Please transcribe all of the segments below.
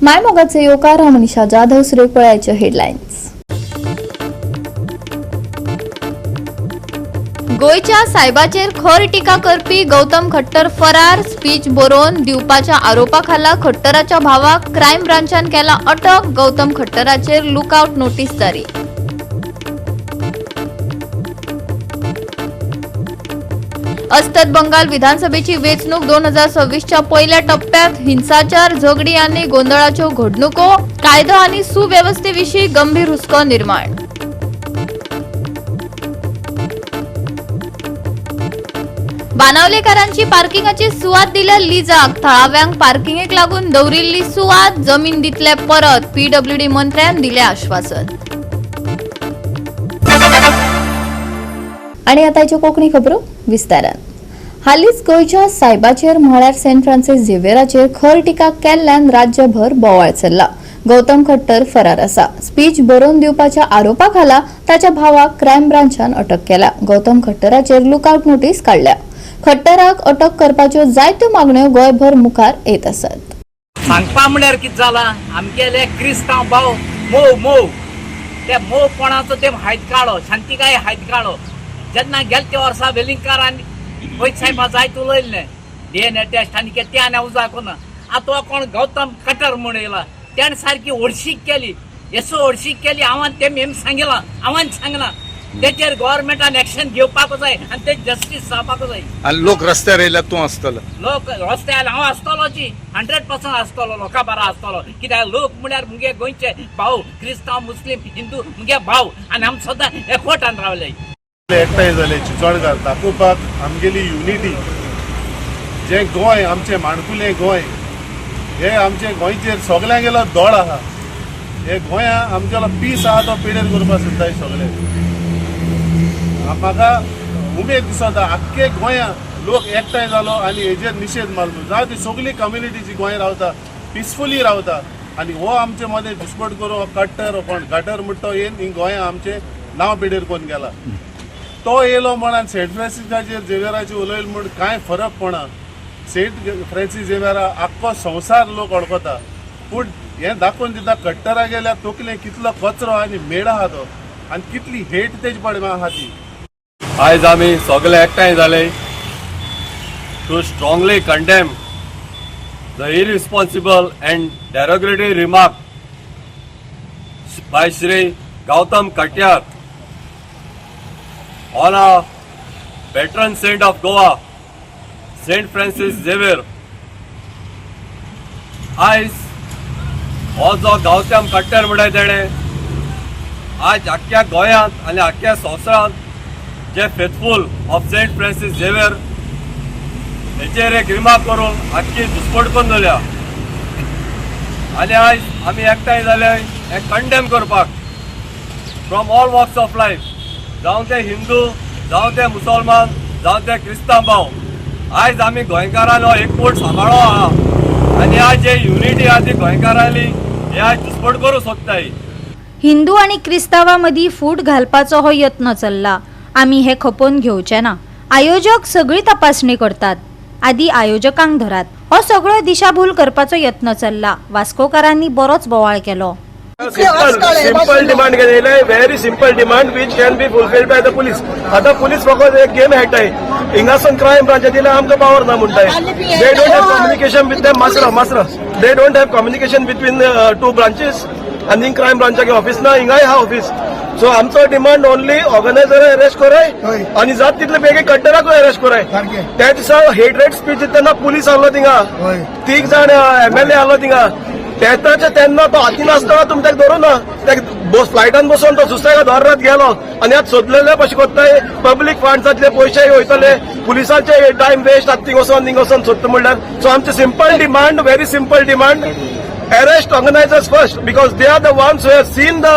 मायमोगाचे योकार Manisha Jadhav सुरेपळ्याचे headlines. गोयच्या सायबाचेर खर टिका करपी गौतम खट्टर फरार। स्पीच बरोवन दिवपाच्या आरोपाखाला खट्टराच्या भावाक क्रायम ब्रांचान केला अटक। गौतम खट्टराचेर लुकआउट नोटीस जारी। अस्तंत बंगाल विधानसभेची वेंचणूक 2026च्या पहिल्या टप्प्यात हिंसाचार, झगडी आणि गोंधळाच्यो घडणुको, कायदो आणि सुव्यवस्थेविशीं गंभीर हुस्को निर्माण। बाणावलेकारांची पार्किंगाची सुवात दिल्या लिजाक। थळाव्यांक पार्किंगेक लागून दवरिल्ली सुवात जमीन दितले परत। पीडब्ल्यूडी मंत्र्यान दिले आश्वासन। आणि आताच्यो कोंकणी खबरो विस्तारान। हालींच गोंयच्या सायबाचेर म्हळ्यार सेंट फ्रांसीस झेवियराचेर खर टिका केल्ल्यान राज्यभर बोवाळ चल्ला। गौतम खट्टर फरार आसा। स्पीच बरोवन दिवपाच्या आरोपाखाला ताच्या भावाक क्रायम ब्रांचान अटक केला। गौतम खट्टराचेर लुकआउट नोटीस काडल्या। खट्टराक अटक करपाच्यो जायत्यो मागण्यो गोंयभर मुखार येत आसात। सांगपा म्हळ्यार कितें जाला, आमगेले क्रिस्तांव भाव मोव त्या मोवपणाचो ते हायत काडो, शांतिकाय हायत काडो। जेन्ना गेल्या त्या वर्सा वेलिंगकारान वैद्य साहेबा जायत उलयल्ले DNA टेस्ट आनी ते आनी उजा कोना। आतां कोण गौतम खट्टर म्हूण येयला, त्याने सारकी हळशीक केली, येसो हळशीक केली। हांवें तेम सांगला, हांवें सांगना तेचेर गव्हर्नमेंटान एक्शन घेवपाक जाय आनी ते जस्टीस जावपाक जाय। आनी लोक रस्त्यार येयल्यार तूं आसतलो? लोक रस्त्यार हांव आसतलोची 100% आसतलो, लोकां बरा आसतलो। कित्याक लोक म्हळ्यार मुगे गोंयचे भाव, क्रिस्तांव, मुस्लीम, हिंदू मुगे भाव आनी आमी सदां एकवटान रावले। एकठांय जाले चिचोडकार दाखोवपाक आमगेली युनिटी। जे गोंय आमचे माणकुलें गोंय, हे आमचे गोंयचेर सगळ्यांगेलो दोड आहा। हे गोंया आमगेलो पीस आहा तो पिडेर करपाक सोदताय सगळे। म्हाका उमेद दिसता आख्खे गोंया लोक एकठांय जालो आनी हेजेर निशेध मारलो। जावं ती सगळी कम्युनिटी जी गोंय रावता पिसफुली रावता आनी हो आमचे मदें दुश्मन करून हो कट्टर कोण गटर म्हणटा येवन ही गोंया आमचे नांव पिडेर कोन्न गेला। तो येयलो म्हण सेंट फ्रांसिसाचेर झेवियराचे उलयले म्हण कांय फरक पडना। सेंट फ्रांसीस झेवियरा आख्खो संवसार लोक वळखता, पूण हें दाखोवन दिता खट्टरा गेल्या तकलें कितलो कचरो आनी मेड आहा तो आनी कितली हेट तेजे पडमा आहा ती। आयज आमी सगळे एकठांय जाले to strongly condemn the irresponsible and derogatory remark by Shri Gautam Khattar on a patron saint of Goa, Saint Francis Xavier. आयज हो जो गौतम खट्टर म्हणटा तेणें आज आख्ख्या गोंयांत आनी आख्ख्या संवसारांत जे फेथफूल ऑफ सेंट फ्रांसीस झेवियर हेचेर एक रिमार्क करून आख्खी दुस्पट करून दवरल्या। आनी आयज आमी एकठांय जाले हे कंडेम करपाक from all walks of life, जावं ते हिंदू, जावं ते मुसलमान, जावं ते क्रिस्तांव भाव। आयज आमी गोंयकारान हो एकवट सांबाळ्ळो आहा आनी आज जे युनिटी आहा ती गोंयकारांनी हे आज दुस्पट करूं सोदताय। हिंदू आणि क्रिस्तावां मदीं फूट घालपाचो हो यत्न चल्ला। आमी हे खपोवन घेवचे ना। आयोजक सगळी तपासणी करतात, आदी आयोजकांक धरात। हो सगळो दिशाभूल करपाचो यत्न चल्ला। वास्कोकारांनी बरोच बोवाळ केलो। Simple demand केलेले, very simple demand which can be fulfilled by the police. आता police फकत एक गेम खेळटाय, हिंगासून क्रायम ब्रांच दिले आमकां पावर ना म्हणटाय। They don't have communication with them, मास्र they don't have communication between two branches and crime ब्रांचाचे ऑफिस ना, हिंगाय हा ऑफिस। सो आमचो डिमांड ओनली ऑर्गनायझर अरेस्ट कराय आनी जात तितले बेगी खट्टराकूय अरेस्ट कराय। त्या दिसा हेट रेट स्पीच दितना पुलीस आसलो थिंगा, 3 जाण MLA आसलो थिंगा। तेन्ना तो हातीन आसतना तुमी ताका धरूं ना, ताका फ्लायटान बसून तो सुसेगाद धरत गेलो आनी आतां सोदलेले कशें कोत्ताय पब्लीक फंड्सांतले पयशे वयतले, पुलिसांचे टायम वेस्ट आतां थिंग वचोन सोदता म्हणल्यार। सो आमचे simple demand, very simple demand, arrest organisers first because they are the ones who have seen the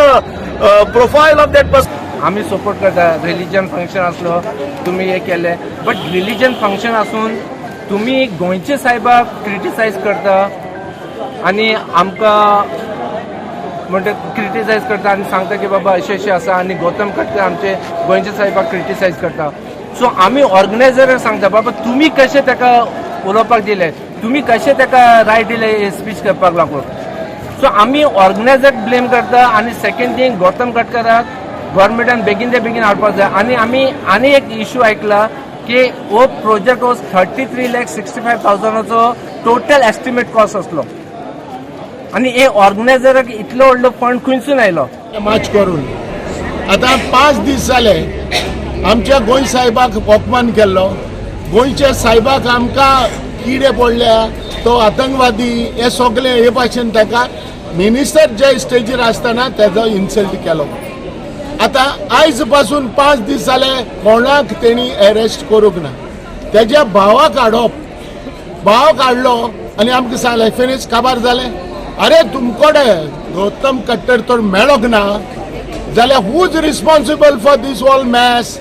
profile of that person. आम्ही सपोर्ट करता रिलीजन फंक्शन असलो तुम्ही हे केले, बट रिलीजन फंक्शन असून तुम्ही गोंयचे साहेबाक क्रिटिसाइज करता आणि आमकां म्हणजे क्रिटिसाइज करता आणि सांगता की बाबा अशें आसा आनी गौतम खट्टर आमचे गोंयचे साहेबाक क्रिटिसाइज करता। सो आमी ऑर्गनायझरांक सांगता बाबा तुम्ही कशें ताका उलोवपाक दिले, तुम्ही कशें ताका रायट दिले स्पीच करपाक लागून। सो आम्ही ऑर्गनायझर ब्लेम करता आणि सेकंड थिंग गौतम खटकराक गव्हर्नमेंटान बेगीन ते बेगीन हाडपाक जाय. आणि आम्ही आनी एक इश्यू ऐकला की हो प्रोजेक्ट हो 33,65,000 टोटल एस्टिमेट कॉस्ट असलो आणि हे ऑर्गनायझराक इतलो व्हडलो फंड खंयसून आयलो. मार्च करून आता 5 दीस जाले आमच्या गोंय साहेबाक अपमान केल्लो. गोंयच्या साहेबाक आमकां किडे पडल्या, तो आतंकवादी, हे सगळे हे भाशेन ताका मिनिस्टर जे स्टेजीर आसतना तेजो इन्सल्ट केलो. आता आयज पासून 5 दीस जाले कोणाक तेणी अरेस्ट करूंक ना. तेज्या भावाक हाडलो आनी आमकां सांगलें फिनिश काबार जालें. अरे तुमकोडे गौतम खट्टर तर मेळोक ना जाल्यार who's responsible for this all mess.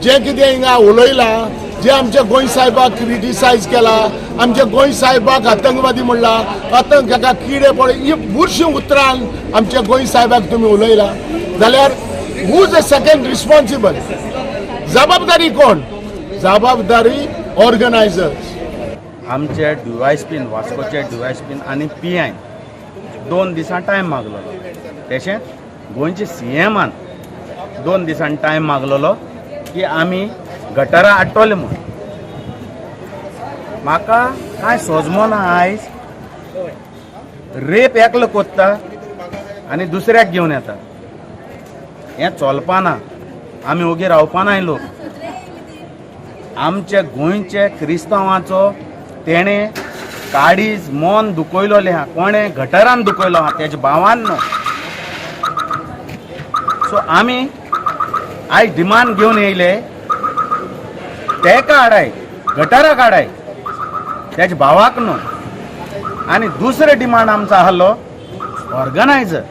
जे कितें हिंगा उलयलां, जे आमच्या गोंय साहेबाक क्रिटिसायज केला, आमच्या गोंय साहेबाक आतंकवादी म्हणला, ताका किडे पडले, ही बुरशीं उतरां आमच्या गोंय साहेबाक तुमी उलयला जाल्यार हूज अ सेकंड रिस्पॉन्सिबल. जबाबदारी कोण? जबाबदारी ऑर्गनायझर्स. आमचे DYSPन वास्कोचे DYSPन आनी PI 2 दिसां टायम मागलेलो. तशेंच गोंयचे CMन 2 दिसांनी टायम मागलेलो की आमी गटारां हाडटले म्हूण. म्हाका कांय सोजमो ना. आयज रेप एकलो कोत्ता आनी दुसऱ्याक घेवन येता. हें चलपाना. आमी ओगी रावपाना लोक. आमच्या गोंयचे क्रिस्तांवाचो तेणें काडीज मन दुखयलोलें आहा. कोणें गटारान दुखयलो आहा, तेज्या भावान न्हू. सो आमी आयज डिमांड घेवन येयले तेका हाडाय, गटाराक हाडाय, तेज्या भावाक न्हू. आनी दुसरो डिमांड आमचो आहलो ऑर्गनायझर.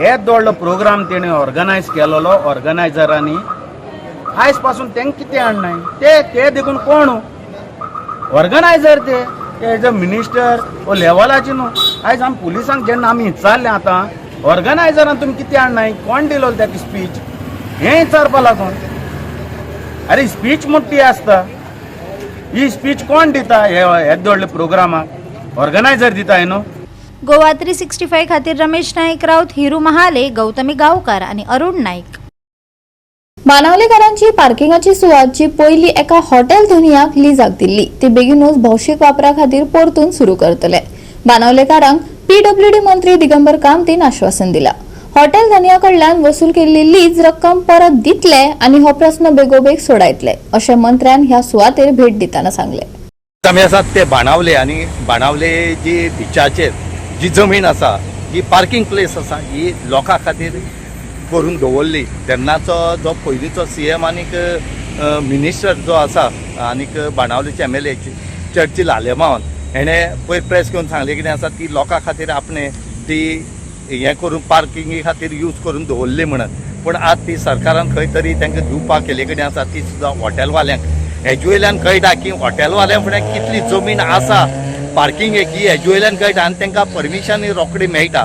येदो व्हडलो प्रोग्राम तेणें ऑर्गनायज केलोलो. ऑर्गनायझरांनी आयज पासून तेंकां कितें हाडनाय ते देखून कोण ऑर्गनायझर ते एज अ मिनिस्टर ओ लेवलाचे न्हू. आयज आमी पुलिसांक जेन्ना आमी विचारलें आतां ऑर्गनायझरान तुमी कितें हाडनाय, कोण दिलो तेका स्पीच, हें विचारपा लागून. अरे स्पीच मोठी आसता, ही स्पीच कोण दिता येदो व्हडल्या प्रोग्रामाक? ऑर्गनायझर दिता न्हू. गोवा 365 खातीर रमेश नाईक राऊत, हिरू महाले, गौतमी गावकार आणि अरुण नाईक. बाणावलेकारांची पार्किंगाची सुवात जी पयली एका हॉटेल धनियाक लिजाक दिल्ली ती बेगीनूच भौशीक वापरा खातीर परतून सुरू करतले. बाणावलेकारांक PWD मंत्री दिगंबर कामतीन आश्वासन दिला. हॉटेल धनिया कडल्यान वसूल केल्ली लीज रक्कम परत दितले आणि हो प्रश्न बेगोबेग सोडायतले अशें मंत्र्यान ह्या सुवातेर भेट दिताना सांगले. आमी आसात ते बाणावले आनी बाणावले जी बिचाचेर जी जमीन आसा, जी पार्किंग प्लेस आसा, ही लोकां खातीर करून दवरली. तेन्नाचो जो पयलींचो CM आनीक मिनिस्टर जो आसा आनीक बाणावलेचे MLA चर्चिल आलेमावन हेणें पयर प्रेस घेवन सांगलें कितें आसा ती लोकां खातीर आपणें ती हें करून पार्किंगे खातीर यूज करून दवरली म्हणून. पूण आज ती सरकारान खंय तरी तांकां दिवपाक केले कडेन आसा ती सुद्दां हॉटेलवाल्यांक. हेजे वयल्यान कळटा की हॉटेलवाल्यां फुडें कितली जमीन आसा पार्किंगेक ही हेजे वयल्यान कळटा आनी तांकां परमिशन रोखडी मेळटा.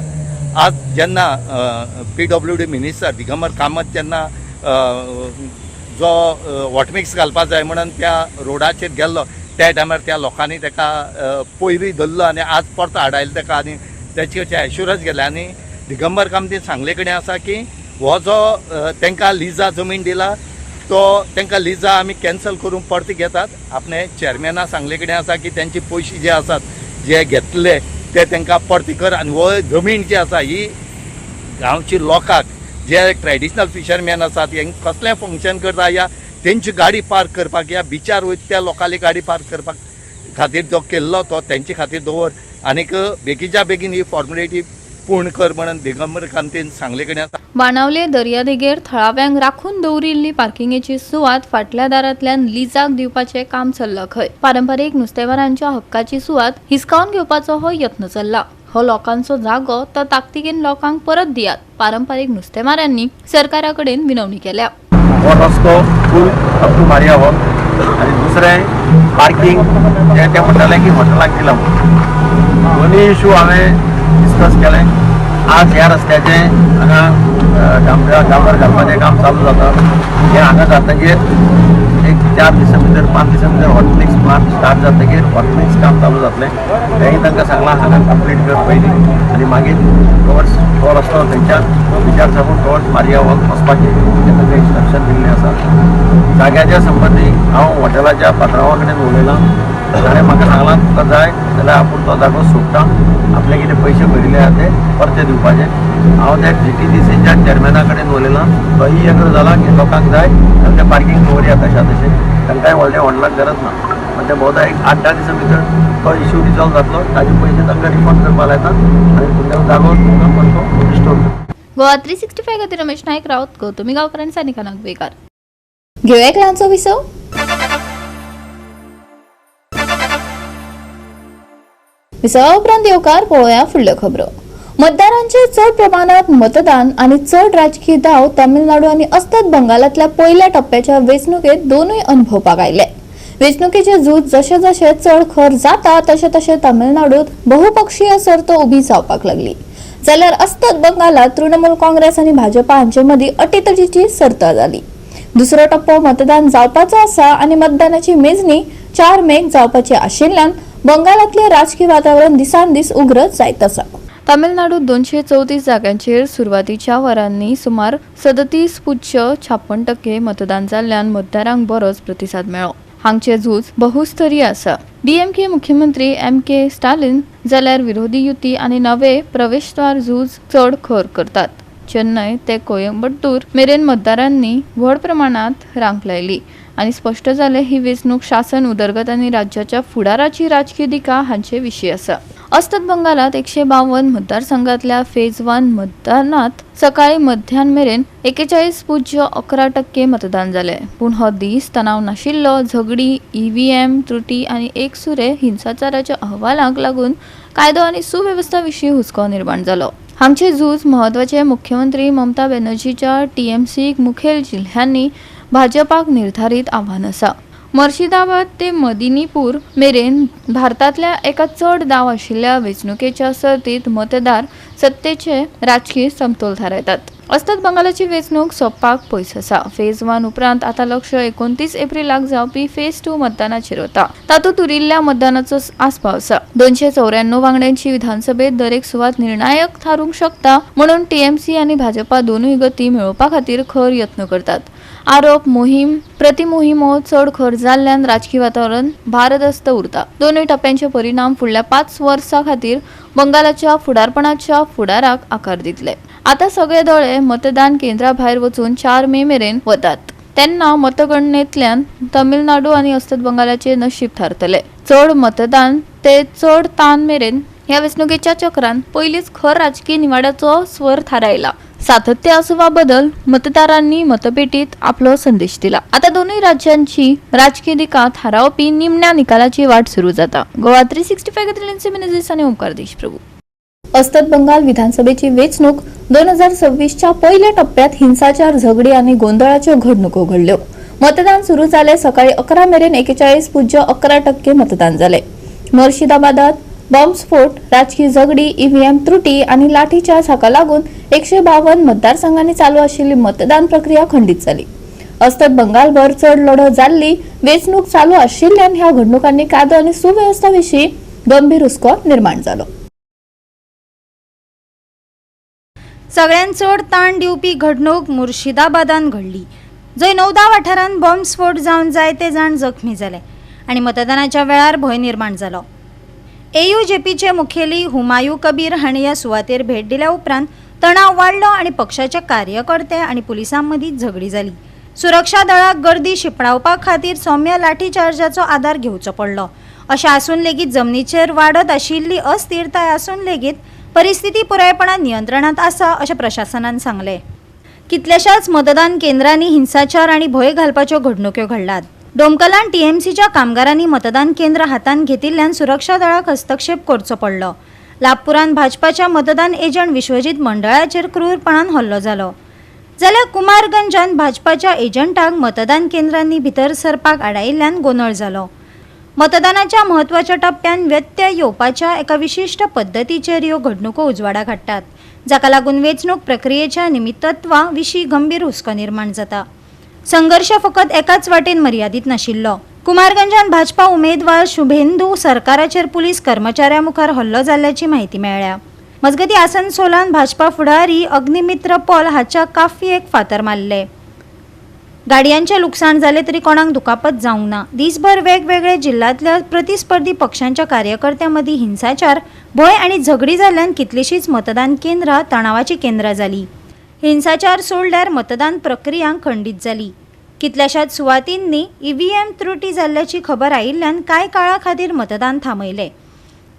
आज जेन्ना PWD मिनिस्टर दिगंबर कामत जेन्ना जो वॉटमिक्स घालपाक जाय म्हणून त्या रोडाचेर गेल्लो त्या टायमार त्या लोकांनी ताका पयलीं धरलो आनी आज परतो हाडायलो ताका आनी त्याची अशें एश्युरन्स गेले. आनी दिगंबर कामतीन सांगले कडेन आसा की हो जो तांकां लिजा जमीन दिला तो तांकां लिजा आमी कॅन्सल करून परती घेतात. आपणे चेअरमॅना सांगले कडेन आसा की तेंचे पयशे जे आसात जे घेतले ते तांकां परती कर. आनी हो जमीन जी आसा ही गांवची लोकांक जे ट्रेडिशनल फिशरमॅन आसात हेंकां कसलें फंक्शन करता या तेंची गाडी पार्क करपाक या बिचार वयता त्या लोकांली गाडी पार्क करपाक खातीर जो केल्लो तो तेंचे खातीर दवर आनीक बेगीच्या बेगीन ही फॉर्मेलिटी पूर्ण कर म्हणून दिगंबर कामतीन सांगले कडेन आसा. बाणावले दर्यादेगेर थळाव्यांक राखून दवरिल्ली पार्किंगेची सुवात फाटल्या दारांतल्यान लिजाक दिवपाचें काम चल्लां. खंय पारंपारीक नुस्तेमारांच्या हक्काची सुवात हिसकावन घेवपाचो हो यत्न चल्ला. हो लोकांचो जागो तो ताकतिकेन लोकांक परत दियात पारंपारीक नुस्तेमारांनी सरकारा कडेन विनवणी केल्या. हो रस्तो फूल अप टू मारिया हो आनी दुसरें पार्किंग जे ते म्हणटाले की हॉटेलाक दिला. दोन्ही इशू हांवें डिस्कस केले. आज ह्या रस्त्याचें हांगा डांबर घालपाचें काम चालू जाता. हें हांगा जातकीर एक 4 दिसां भितर 5 दिसां भितर ऑर्गेनिक्स मार्च स्टार्ट जातकीर ऑर्गेनिक्स काम चालू जातलें तेंय तांकां सांगलां हांगा कंप्लीट कर पयलीं आनी मागीर टुवर्ड्स टोल आसलो थंयच्यान विचार साकून टुवर्ड्स मारिया वॉक वचपाचें तांकां इंस्ट्रक्शन दिल्लें आसा. जाग्याच्या संबंदी हांव हॉटेलाच्या पात्रांवा कडेन उलयलां. ताणें म्हाका सांगलां तुका जाय जाल्यार आपूण तो जागो सोडटा, आपले कितें पयशे भरिल्ले आहा ते परते दिवपाचे. हांव त्या GTDCच्या चेअरमॅना कडेन उलयलां. तोही एग्रो जाला की लोकांक जाय जाल्यार ते पार्किंग दवरया तशा तशें, तांकांय व्हडलें व्हडलाक गरज ना. पण ते भोवता एक 8-10 दिसां भितर तो इश्यू रिजॉल्व जातलो, ताजे पयशे तांकां रिफंड करपाक लायतात आनी तुमच्या जागो तुमकां परतो रिस्टोर करता. गोवा 365 खातीर रमेश नायक रावत, गौतमी गांवकर आनी सानिका नागवेकर. घेऊया एक ल्हानसो विसव. विसवा उपरांत येवकार पळोवया फुडल्यो खबरो. मतदारांचे चड प्रमाणात मतदान आणि चड राजकीय दाव तामिळनाडू आणि अस्तंत बंगालातल्या पहिल्या टप्प्याच्या वेंचणुकेत दोनूय अनुभवपाक आयले. वेंचणुकेचे झूज जशे जशे चड खर जाता तशे तशे तामिळनाडूत बहुपक्षीय सर्त उबी जावपाक लागली, जाल्यार अस्तंत बंगालात तृणमूल काँग्रेस आणि भाजपा हांचे मदीं अटीतटीची सर्त जाली. दुसरो टप्पो मतदान जावपाचो आसा आणि मतदानाची मेजणी 4 मेक जावपाची आशिल्ल्यान बंगालातले राजकीय वातावरण दिसान दीस उग्र जायत आसा. तामिळनाडूत 234 जाग्यांचेर सुरवातीच्या वरांनी सुमार 37.56% मतदान जाल्ल्यान मतदारांक बरोच प्रतिसाद मेळ्ळो. हांगचे झूज बहुस्तरीय आसा. DMK मुख्यमंत्री MK स्टालिन जाल्यार विरोधी युती आनी नवे प्रवेशद्वार झूज चड खर करतात. चेन्नय ते कोयंबटूर मेरेन मतदारांनी व्हड प्रमाणात रांक लायली आनी स्पष्ट जाले ही वेंचणूक शासन उदरगत आनी राज्याच्या फुडाराची राजकीय दिका हांचे विशीं आसा. अस्तंत बंगालात 152 मतदारसंघातल्या फेज 1 मतदानात सकाळी मध्यान मेरेन 41.11% मतदान जाले. पूण हो दीस तणाव नाशिल्लो झगडी, EVM त्रुटी आनी एकसुरे हिंसाचाराच्या अहवालांक लागून कायदो आनी सुवेवस्था विशीं हुस्को निर्माण जालो. हांगचे झूज महत्वाचे मुख्यमंत्री ममता बॅनर्जीच्या TMC मुखेल जिल्ह्यांनी भाजपाक निर्धारित आव्हान आसा. मुर्शिदाबाद ते मदिनीपूर मेरेन भारतातल्या एका चड दाव आशिल्ल्या वेंचणुकेच्या सर्तीत मतदार सत्तेचे राजकीय समतोल थारायतात. अस्तंत बंगालाची वेंचणूक सोंपपाक पयस आसा. फेज 1 उपरांत आता लक्ष 29 एप्रिलाक जावपी फेज 2 मतदानाचेर वता. तातूंत उरिल्ल्या मतदानाचो आस्पाव आसा. 294 वांगड्यांची विधानसभेत दरेक सुवात निर्णायक थारूंक शकता म्हणून TMC आनी भाजपा दोनूय गती मेळोवपा खातीर खर यत्न करतात. आरोप मोहीम प्रतिमोहिमो चड खर जाल्ल्यान राजकीय वातावरण भारदस्त उरता. दोनूय टप्प्यांचे परिणाम फुडल्या 5 वर्सां खातीर बंगालाच्या फुडारपणाच्या फुडाराक आकार दितले. आता सगळे दोळे मतदान केंद्रा भायर वचून 4 मे मेरेन वतात. तेन्ना मतगणनेंतल्यान तामिळनाडू आनी अस्तंत बंगालाचे नशीब थारतले. चड मतदान ते चड ताण मेरेन ह्या वेंचणुकेच्या चक्रांत पयलींच खर राजकीय निवाड्याचो स्वर थारायला. सातत्य असो वा बदल मतदारांनी मतपेटीत आपलो संदेश दिला. आता दोनूय राज्यांची राजकीय दिका थारावपी निमण्या निकालाची वाट सुरू जाता. गोवा 365 खातीर मिनेजीस आनी ओंकार देशप्रभू. अस्तंत बंगाल विधानसभेची वेंचणूक 2026च्या पहिल्या टप्प्यात हिंसाचार, झगडी आणि गोंधळाच्यो घडणुको घडल्यो. मतदान सुरू जाले सकाळी 11 मेरेन 41.11% मतदान जाले. मुर्शिदाबादात बॉम्बस्फोट, राजकीय झगडी, EVM त्रुटी आणि लाठीचार्ज हाका लागून 152 मतदारसंघांनी चालू आशिल्ली मतदान प्रक्रिया खंडीत जाली. अस्तंत बंगालभर चड लढो जाल्ली वेंचणूक चालू आशिल्ल्यान ह्या घडणुकांनी कायदो आनी सुवेवस्था विशीं गंभीर हुस्को निर्माण जालो. सगळ्यात चड ताण दिवपी घडणूक मुर्शिदाबादान घडली, जंय 9-10 वाठारांत बॉम्बस्फोट जावन जायते जाण जखमी जाले आनी मतदानाच्या वेळार भंय निर्माण जालो. AUJPचे मुखेली हुमायूं कबीर हांणी ह्या सुवातेर भेट दिल्या उपरांत तणाव वाडलो आनी पक्षाचे कार्यकर्ते आनी पुलिसां मदीं झगडी जाली. सुरक्षा दळाक गर्दी शिपडावपा खातीर सौम्य लाठीचार्जाचो आदार घेवचो पडलो. अशें आसून लेगीत जमनीचेर वाडत आशिल्ली अस्थिरताय आसून लेगीत परिस्थिती पुरायपणान नियंत्रणांत आसा अशें प्रशासनान सांगलें. कितल्याशाच मतदान केंद्रांनी हिंसाचार आनी भंय घालपाच्यो घडणुक्यो घडल्यात. डोमकलान TMCच्या कामगारांनी मतदान केंद्र हातांत घेतिल्ल्यान सुरक्षा दळाक हस्तक्षेप करचो पडलो. लाभपुरान भाजपाच्या मतदान एजंट विश्वजीत मंडळाचेर क्रूरपणान हल्लो जालो. जाल्यार कुमारगंजान भाजपाच्या एजंटाक मतदान केंद्रांनी भितर सरपाक आडायिल्ल्यान गोंधळ जालो. मतदानाच्या म्हत्वाच्या टप्प्यान व्यत्यय येवपाच्या एका विशिश्ट पद्दतीचेर ह्यो घडणुको उजवाडाक हाडटात, जाका लागून वेंचणूक प्रक्रियेच्या निमित्तत्वा विशीं गंभीर हुस्को निर्माण जाता. संघर्ष फकत एकाच वाटेन मर्यादित नाशिल्लो. कुमारगंजान भाजपा उमेदवार शुभेंदू सरकाराचेर पुलीस कर्मचाऱ्या मुखार हल्लो जाल्ल्याची माहिती मेळ्ळ्या. मजगती आसनसोलान भाजपा फुडारी अग्निमित्र पॉल हाच्या काफियेक फातर मारले. गाडयांचे लुकसाण जाले तरी कोणाक दुखापत जावंक ना. दिसभर वेगवेगळे जिल्ह्यातल्या प्रतिस्पर्धी पक्षांच्या कार्यकर्त्यां मदीं हिंसाचार, भय आणि झगडी जाल्ल्यान कितलीशींच मतदान केंद्रां तणावाची केंद्रां जाली. हिंसाचार सोडल्यार मतदान प्रक्रिया खंडीत जाली. कितल्याशाच सुवातींनी ईव्हीएम त्रुटी जाल्ल्याची खबर आयिल्ल्यान कांय काळा खातीर मतदान थांबयले.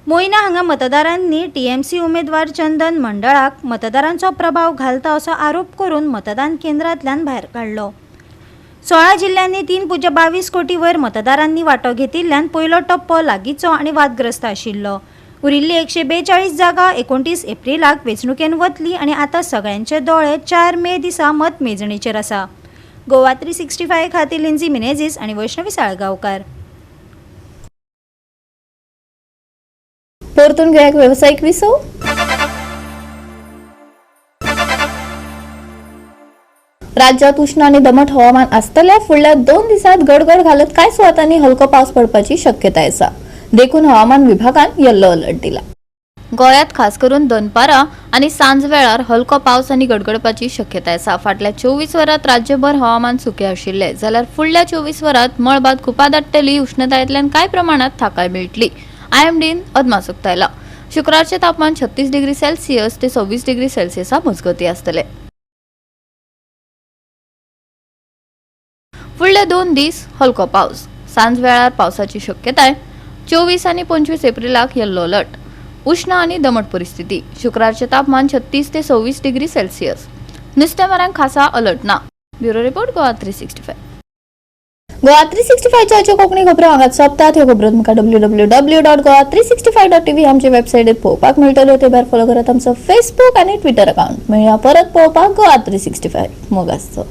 मोयना हांगा मतदारांनी टीएमसी उमेदवार चंदन मंडळाक मतदारांचो प्रभाव घालता असो आरोप करून मतदान केंद्रांतल्यान भायर काडलो. 16 जिल्ह्यांनी 3.22 कोटी वयर मतदारांनी वांटो घेतिल्ल्यान पयलो टप्पो लागींचो आनी वादग्रस्त आशिल्लो. उरिल्ली 142 जागा 29 एप्रिलाक वेंचणुकेन वतली आनी आतां सगळ्यांचे दोळे 4 मे दिसा मतमेजणीचेर आसा. गोवा 365 खातीर लिंजी मिनेझीस आनी वैष्णवी साळगांवकार. परतून घेयात व्यावसायिक विसव. राज्यात उष्ण आणि दमट हवामान आसतल्या फुडल्या 2 दिसांत गडगड घालत कांय सुवातांनी हलको पावस पडपाची शक्यताय आसा. देखून हवामान विभागान येल्लो अलर्ट दिला. गोंयांत खास करून दनपारा आणि सांज वेळार हलको पावस आणि गडगडपाची शक्यताय आसा. फाटल्या 24 वरांत राज्यभर हवामान सुकें आशिल्ले जाल्यार फुडल्या 24 वरांत मळबात खुपा दाटतली. उष्णतायेंतल्यान कांय प्रमाणात थाकाय मेळटली. आयएमडीन अदमास उक्तायला. शुक्रारचे तापमान 36 डिग्री सेल्सियस ते 26 डिग्री सेल्सियसा मजगती आसतले. फुडले 2 दीस हलको पावस. सांज वेळार पावसाची शक्यताय. 24 आणि 25 एप्रिलाक येल्लो अलर्ट. उष्ण आणि दमट परिस्थिती. शुक्रारचे तापमान 36 ते 26 डिग्री सेल्सियस. नुस्तेमारांक खासा अलर्ट ना. Bureau report Goa 365. गोवा 365 च्या कोंकणी खबरो हांगाच सोंपतात. ह्यो खबरो तुमकां www.goa365.tv आमचे वेबसायटीर पळोवपाक मेळटल्यो. ते भायर फॉलो करात आमचो फेसबूक आनी ट्विटर अकाउंट. मेळया परत पळोवपाक गोवा 365. मोग आसचो.